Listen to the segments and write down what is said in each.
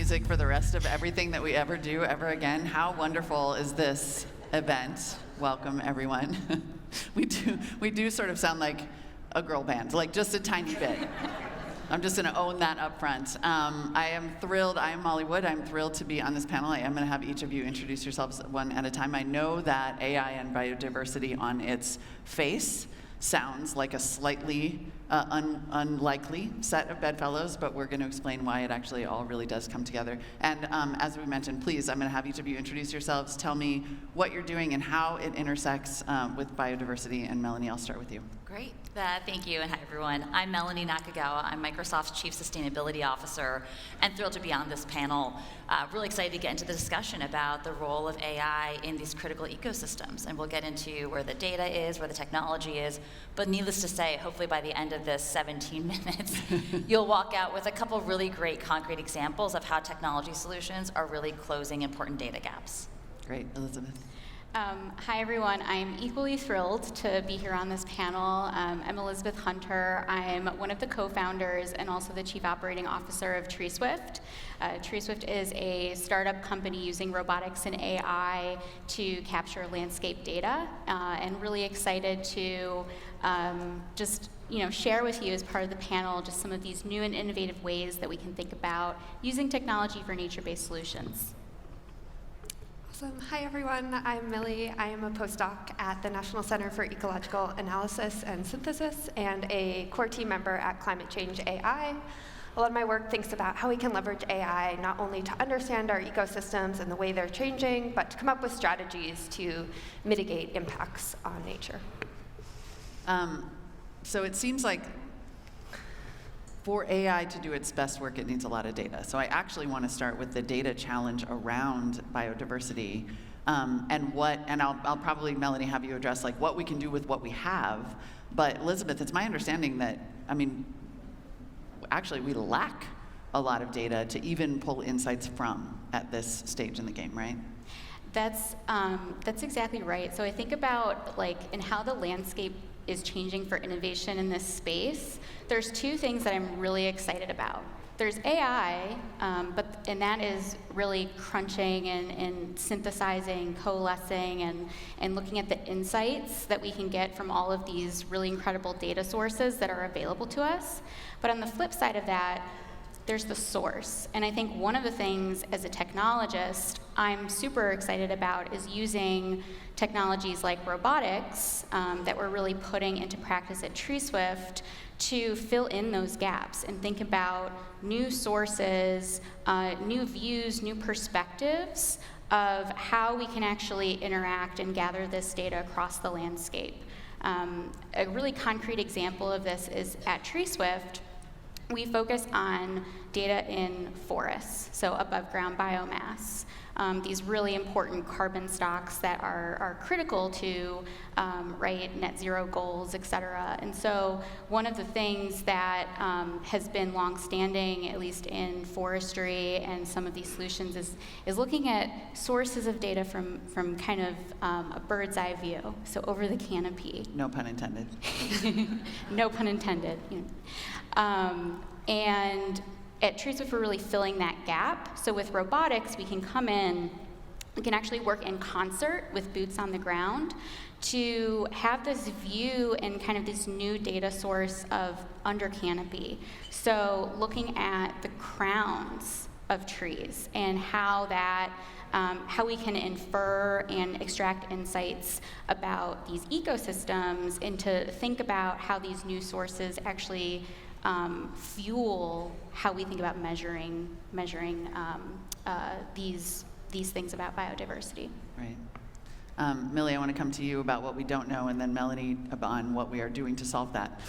music for the rest of everything that we ever do ever again. How wonderful is this event? Welcome, everyone. We do sort of sound like a girl band, like just a tiny bit. I'm just going to own that up front. I am thrilled. I am Molly Wood. I'm thrilled to be on this panel. I am going to have each of you introduce yourselves one at a time. I know that AI and biodiversity on its face sounds like a slightly unlikely set of bedfellows, but we're going to explain why it actually all really does come together. And as we mentioned, please, I'm going to have each of you introduce yourselves, tell me what you're doing and how it intersects with biodiversity. And Melanie, I'll start with you. Great. Thank you, and hi, everyone. I'm Melanie Nakagawa. I'm Microsoft's Chief Sustainability Officer, and thrilled to be on this panel. Really excited to get into the discussion about the role of AI in these critical ecosystems, and we'll get into where the data is, where the technology is, but needless to say, hopefully by the end of this 17 minutes, you'll walk out with a couple really great concrete examples of how technology solutions are really closing important data gaps. Great. Elizabeth. Hi, everyone. I'm equally thrilled to be here on this panel. I'm Elizabeth Hunter. I'm one of the co-founders and also the Chief Operating Officer of Treeswift. Treeswift is a startup company using robotics and AI to capture landscape data, and really excited to just share with you as part of the panel just some of these new and innovative ways that we can think about using technology for nature-based solutions. Awesome. Hi, everyone. I'm Millie. I am a postdoc at the National Center for Ecological Analysis and Synthesis and a core team member at Climate Change AI. A lot of my work thinks about how we can leverage AI not only to understand our ecosystems and the way they're changing, but to come up with strategies to mitigate impacts on nature. So it seems like for AI to do its best work, it needs a lot of data. So I actually want to start with the data challenge around biodiversity, and I'll probably, Melanie, have you address like what we can do with what we have. But Elizabeth, it's my understanding that, actually we lack a lot of data to even pull insights from at this stage in the game, right? That's exactly right. So I think about and how the landscape is changing for innovation in this space. There's two things that I'm really excited about. There's AI, and that is really crunching and synthesizing, coalescing, and looking at the insights that we can get from all of these really incredible data sources that are available to us. But on the flip side of that, there's the source. And I think one of the things as a technologist I'm super excited about is using technologies like robotics that we're really putting into practice at Treeswift to fill in those gaps and think about new sources, new views, new perspectives of how we can actually interact and gather this data across the landscape. A really concrete example of this is at Treeswift, we focus on data in forests, so above ground biomass. These really important carbon stocks that are critical to net zero goals, et cetera. And so one of the things that has been longstanding, at least in forestry and some of these solutions, is looking at sources of data from kind of a bird's eye view, so over the canopy. No pun intended. No pun intended. And at Treeswift, we're really filling that gap. So with robotics, we can come in, we can actually work in concert with boots on the ground to have this view and kind of this new data source of under canopy. So looking at the crowns of trees and how we can infer and extract insights about these ecosystems, and to think about how these new sources actually fuel how we think about measuring these things about biodiversity. Right. Millie, I want to come to you about what we don't know, and then Melanie on what we are doing to solve that.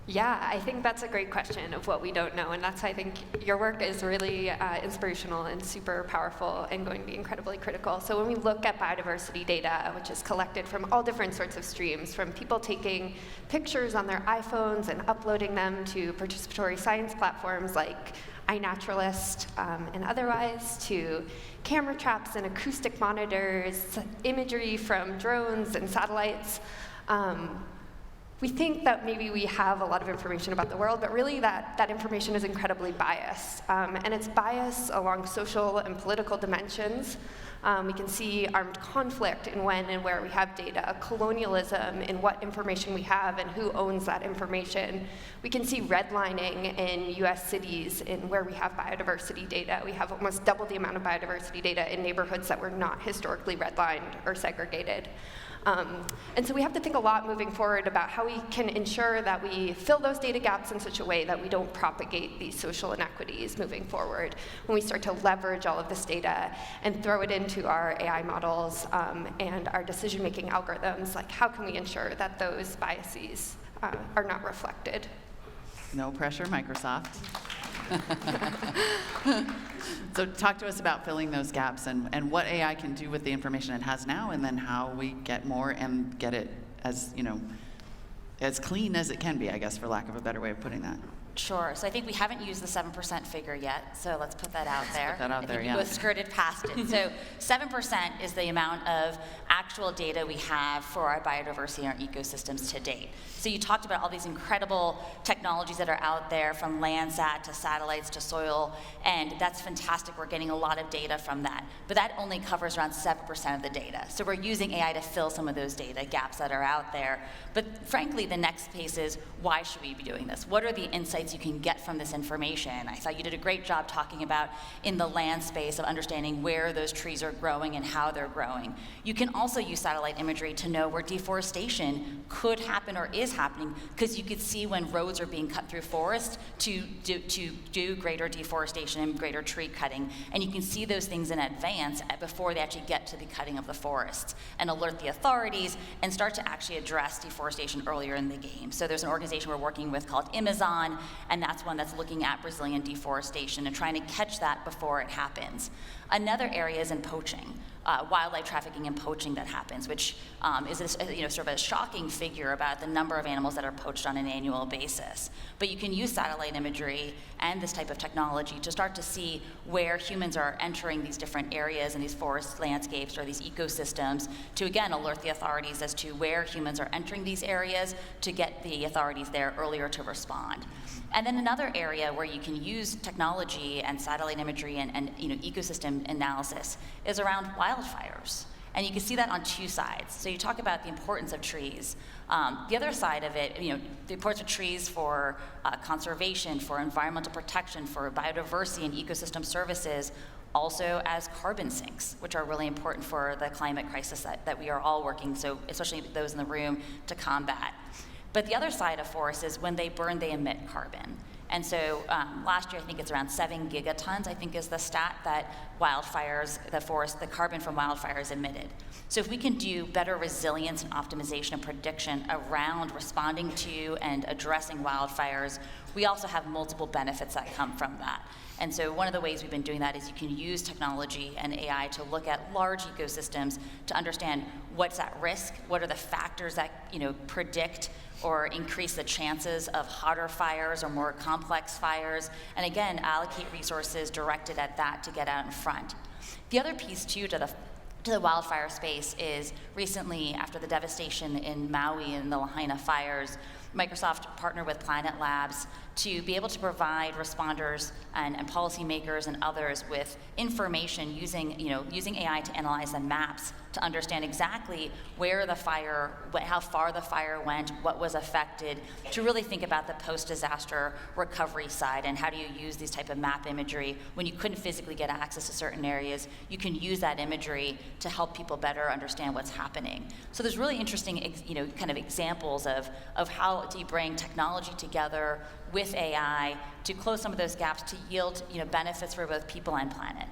Yeah, I think that's a great question of what we don't know, and that's, I think, your work is really inspirational and super powerful and going to be incredibly critical. So when we look at biodiversity data, which is collected from all different sorts of streams, from people taking pictures on their iPhones and uploading them to participatory science platforms like iNaturalist and otherwise, to camera traps and acoustic monitors, imagery from drones and satellites, we think that maybe we have a lot of information about the world, but really that information is incredibly biased. And it's biased along social and political dimensions. We can see armed conflict in when and where we have data, colonialism in what information we have and who owns that information. We can see redlining in US cities in where we have biodiversity data. We have almost double the amount of biodiversity data in neighborhoods that were not historically redlined or segregated. And so we have to think a lot moving forward about how we can ensure that we fill those data gaps in such a way that we don't propagate these social inequities moving forward when we start to leverage all of this data and throw it into our AI models and our decision-making algorithms. Like, how can we ensure that those biases are not reflected? No pressure, Microsoft. So talk to us about filling those gaps and what AI can do with the information it has now, and then how we get more and get it as, as clean as it can be, I guess, for lack of a better way of putting that. Sure. So I think we haven't used the 7% figure yet, so let's put that out there. Put that out there, I think yeah. we both skirted past it. So 7% is the amount of actual data we have for our biodiversity and our ecosystems to date. So you talked about all these incredible technologies that are out there, from Landsat to satellites to soil, and that's fantastic. We're getting a lot of data from that. But that only covers around 7% of the data. So we're using AI to fill some of those data gaps that are out there. But frankly, the next piece is, why should we be doing this? What are the insights you can get from this information? I thought you did a great job talking about in the land space of understanding where those trees are growing and how they're growing. You can also use satellite imagery to know where deforestation could happen or is happening, because you could see when roads are being cut through forest to do greater deforestation and greater tree cutting. And you can see those things in advance before they actually get to the cutting of the forests, and alert the authorities and start to actually address deforestation earlier in the game. So there's an organization we're working with called Amazon, and that's one that's looking at Brazilian deforestation and trying to catch that before it happens. Another area is in poaching, wildlife trafficking and poaching that happens, which is sort of a shocking figure about the number of animals that are poached on an annual basis. But you can use satellite imagery and this type of technology to start to see where humans are entering these different areas and these forest landscapes or these ecosystems to, again, alert the authorities as to where humans are entering these areas to get the authorities there earlier to respond. And then another area where you can use technology and satellite imagery and ecosystem analysis is around wildfires. And you can see that on two sides. So you talk about the importance of trees. The other side of it, the importance of trees for conservation, for environmental protection, for biodiversity and ecosystem services, also as carbon sinks, which are really important for the climate crisis that we are all working, so especially those in the room, to combat. But the other side of forests is when they burn, they emit carbon. And so last year, I think it's around 7 gigatons, I think is the stat, that wildfires, the carbon from wildfires emitted. So if we can do better resilience and optimization and prediction around responding to and addressing wildfires, we also have multiple benefits that come from that. And so one of the ways we've been doing that is you can use technology and AI to look at large ecosystems to understand what's at risk, what are the factors that predict or increase the chances of hotter fires or more complex fires, and again, allocate resources directed at that to get out in front. The other piece too to the wildfire space is recently, after the devastation in Maui and the Lahaina fires, Microsoft partnered with Planet Labs to be able to provide responders and policymakers and others with information using AI to analyze the maps to understand exactly where the fire, how far the fire went, what was affected, to really think about the post-disaster recovery side and how do you use these type of map imagery when you couldn't physically get access to certain areas. You can use that imagery to help people better understand what's happening. So there's really interesting, kind of examples of how do you bring technology together with AI to close some of those gaps to yield, benefits for both people and planet.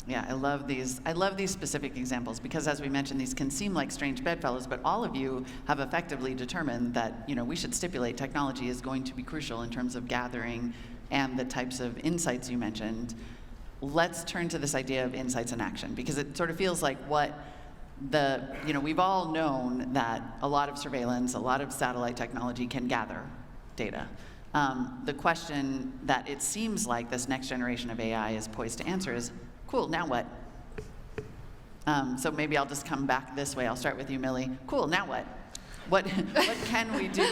Yeah, I love these specific examples because, as we mentioned, these can seem like strange bedfellows, but all of you have effectively determined that we should stipulate technology is going to be crucial in terms of gathering and the types of insights you mentioned. Let's turn to this idea of insights and action, because it sort of feels like we've all known that a lot of surveillance, a lot of satellite technology can gather data. The question that it seems like this next generation of AI is poised to answer is, cool, now what? So maybe I'll just come back this way. I'll start with you, Millie. Cool, now what? What can we do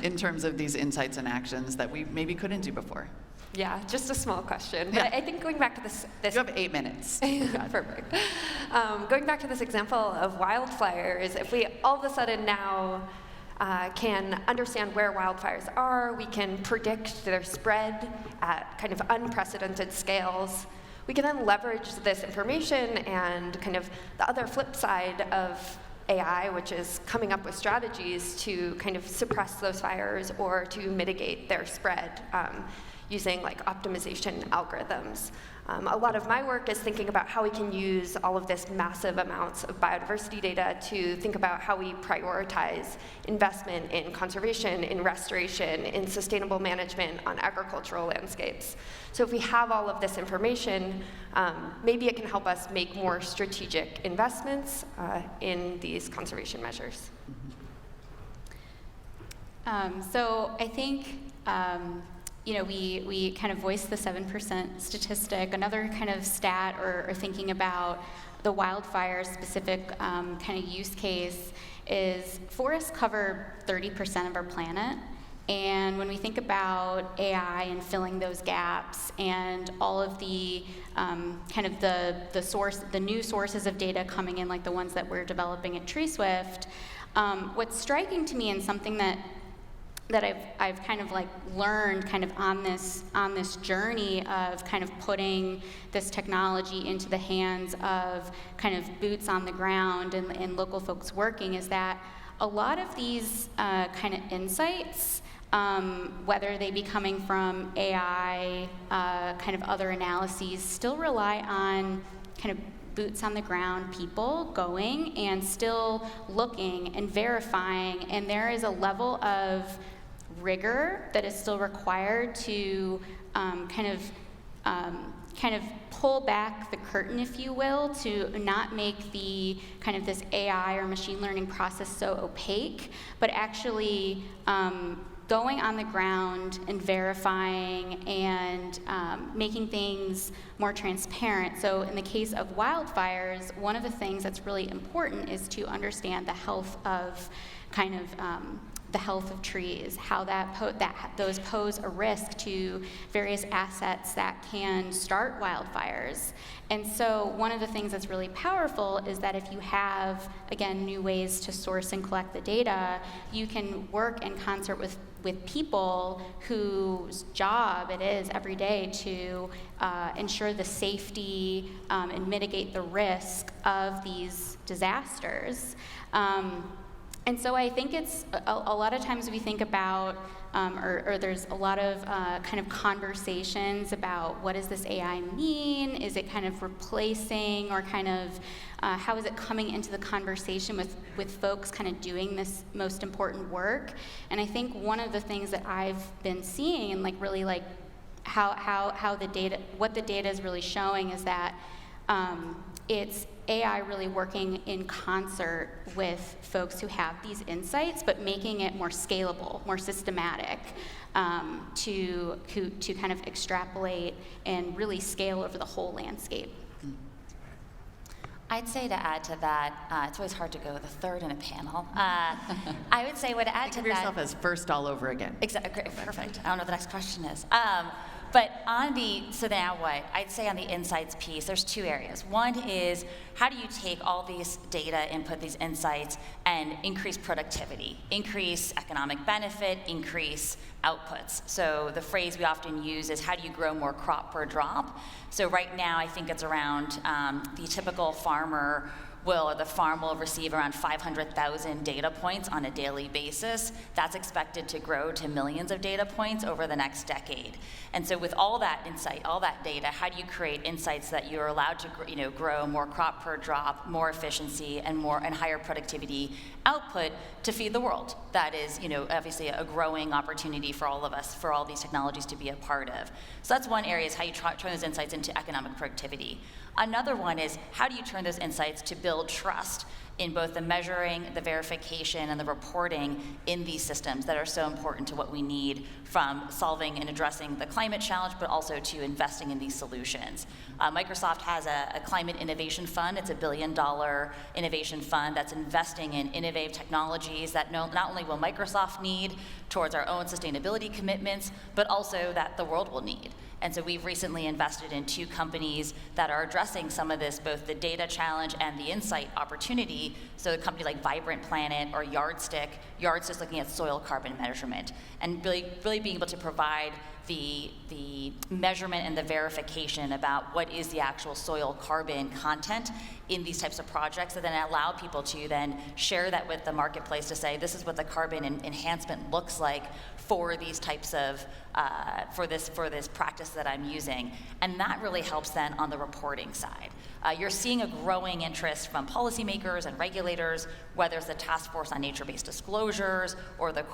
in terms of these insights and actions that we maybe couldn't do before? Yeah, just a small question. Yeah. But I think going back to this You have 8 minutes. Perfect. Going back to this example of wildfires, if we all of a sudden now can understand where wildfires are, we can predict their spread at kind of unprecedented scales, we can then leverage this information and kind of the other flip side of AI, which is coming up with strategies to kind of suppress those fires or to mitigate their spread using like optimization algorithms. A lot of my work is thinking about how we can use all of this massive amounts of biodiversity data to think about how we prioritize investment in conservation, in restoration, in sustainable management on agricultural landscapes. So if we have all of this information, maybe it can help us make more strategic investments in these conservation measures. So I think we kind of voiced the 7% statistic. Another kind of stat or thinking about the wildfire specific kind of use case is forests cover 30% of our planet. And when we think about AI and filling those gaps and all of the kind of the new sources of data coming in, like the ones that we're developing at Treeswift, what's striking to me and something that I've kind of like learned kind of on this journey of kind of putting this technology into the hands of kind of boots on the ground and local folks working is that a lot of these kind of insights, whether they be coming from AI, kind of other analyses, still rely on kind of boots on the ground people going and still looking and verifying, and there is a level of rigor that is still required to kind of pull back the curtain, if you will, to not make the kind of this AI or machine learning process so opaque, but actually going on the ground and verifying and making things more transparent. So in the case of wildfires, one of the things that's really important is to understand the health of kind of the health of trees, how those pose a risk to various assets that can start wildfires. And so one of the things that's really powerful is that if you have, again, new ways to source and collect the data, you can work in concert with people whose job it is every day to ensure the safety and mitigate the risk of these disasters. And so I think it's a lot of times we think about, or there's a lot of kind of conversations about what does this AI mean? Is it kind of replacing or kind of how is it coming into the conversation with folks kind of doing this most important work? And I think one of the things that I've been seeing and like really like how the data, what the data is really showing is that it's AI really working in concert with folks who have these insights, but making it more scalable, more systematic, to kind of extrapolate and really scale over the whole landscape. I'd say to add to that, it's always hard to go the third in a panel. I would say to add to that. Think of yourself as first all over again. Exactly, perfect. I don't know what the next question is. But so now what? I'd say on the insights piece, there's two areas. One is, how do you take all these data, input these insights, and increase productivity, increase economic benefit, increase outputs? So the phrase we often use is, how do you grow more crop per drop? So right now, I think it's around the typical farmer the farm will receive around 500,000 data points on a daily basis. That's expected to grow to millions of data points over the next decade. And so with all that insight, all that data, how do you create insights that you're allowed to grow more crop per drop, more efficiency, and higher productivity output to feed the world? That is, obviously a growing opportunity for all of us, for all these technologies to be a part of. So that's one area, is how you turn those insights into economic productivity. Another one is, how do you turn those insights to build build trust in both the measuring, the verification, and the reporting in these systems that are so important to what we need, from solving and addressing the climate challenge, but also to investing in these solutions. Microsoft has a climate innovation fund. It's $1 billion innovation fund that's investing in innovative technologies that not only will Microsoft need towards our own sustainability commitments, but also that the world will need. And so we've recently invested in 2 companies that are addressing some of this, both the data challenge and the insight opportunity. So a company like Vibrant Planet or Yardstick looking at soil carbon measurement, and really being able to provide the measurement and the verification about what is the actual soil carbon content in these types of projects, that then allow people to then share that with the marketplace to say, this is what the carbon enhancement looks like for these types of, for this practice that I'm using. And that really helps then on the reporting side. You're seeing a growing interest from policymakers and regulators, whether it's the Task Force on Nature-Based Disclosures or the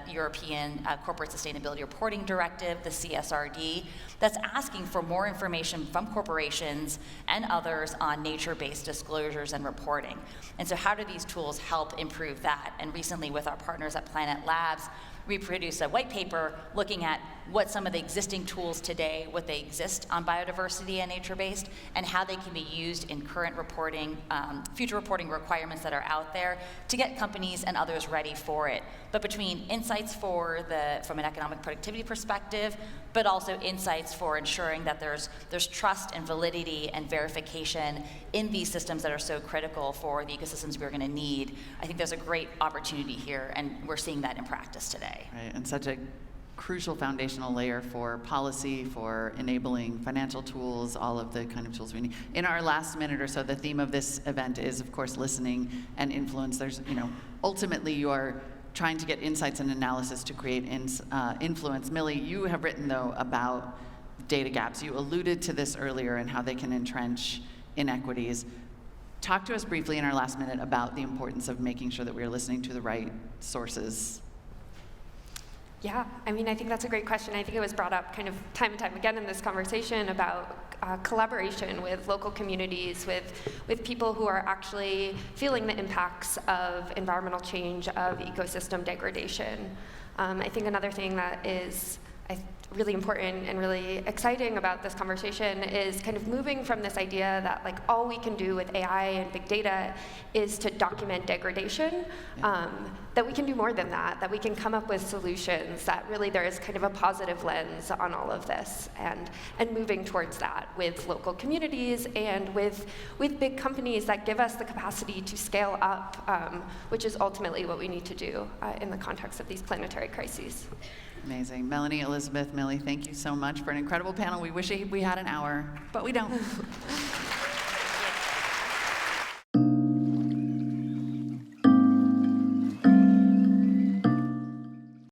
European Corporate Sustainability Reporting Directive, the CSRD, that's asking for more information from corporations and others on nature-based disclosures and reporting. And so how do these tools help improve that? And recently with our partners at Planet Labs, we produced a white paper looking at what some of the existing tools today, what they exist on biodiversity and nature-based, and how they can be used in current reporting, future reporting requirements that are out there to get companies and others ready for it. But between insights from an economic productivity perspective, but also insights for ensuring that there's trust and validity and verification in these systems that are so critical for the ecosystems we're going to need, I think there's a great opportunity here, and we're seeing that in practice today. Right, and such a crucial foundational layer for policy, for enabling financial tools, all of the kind of tools we need. In our last minute or so, the theme of this event is, of course, listening and influence. There's, ultimately you are trying to get insights and analysis to create influence. Millie, you have written, though, about data gaps. You alluded to this earlier and how they can entrench inequities. Talk to us briefly in our last minute about the importance of making sure that we are listening to the right sources. Yeah, I think that's a great question. I think it was brought up kind of time and time again in this conversation about collaboration with local communities, with people who are actually feeling the impacts of environmental change, of ecosystem degradation. I think another thing that is really important and really exciting about this conversation is kind of moving from this idea that all we can do with AI and big data is to document degradation, that we can do more than that, that we can come up with solutions, that really there is kind of a positive lens on all of this, and moving towards that with local communities and with big companies that give us the capacity to scale up, which is ultimately what we need to do in the context of these planetary crises. Amazing. Melanie, Elizabeth, Millie, thank you so much for an incredible panel. We wish we had an hour, but we don't.